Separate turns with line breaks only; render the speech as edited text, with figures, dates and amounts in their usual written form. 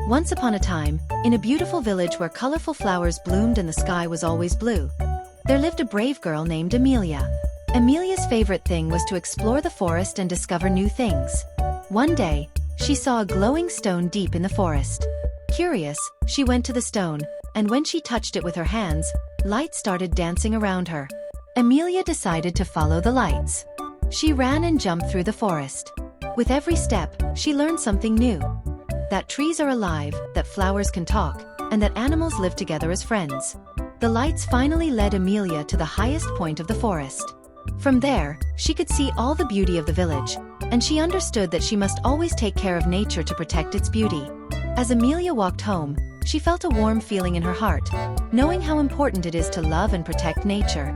Once upon a time, in a beautiful village where colorful flowers bloomed and the sky was always blue, there lived a brave girl named Emilia. Emilia's favorite thing was to explore the forest and discover new things. One day, she saw a glowing stone deep in the forest. Curious, she went to the stone, and when she touched it with her hands, light started dancing around her. Emilia decided to follow the lights. She ran and jumped through the forest. With every step, she learned something new. That trees are alive, that flowers can talk, and that animals live together as friends. The lights finally led Emilia to the highest point of the forest. From there, she could see all the beauty of the village, and she understood that she must always take care of nature to protect its beauty. As Emilia walked home, she felt a warm feeling in her heart, knowing how important it is to love and protect nature.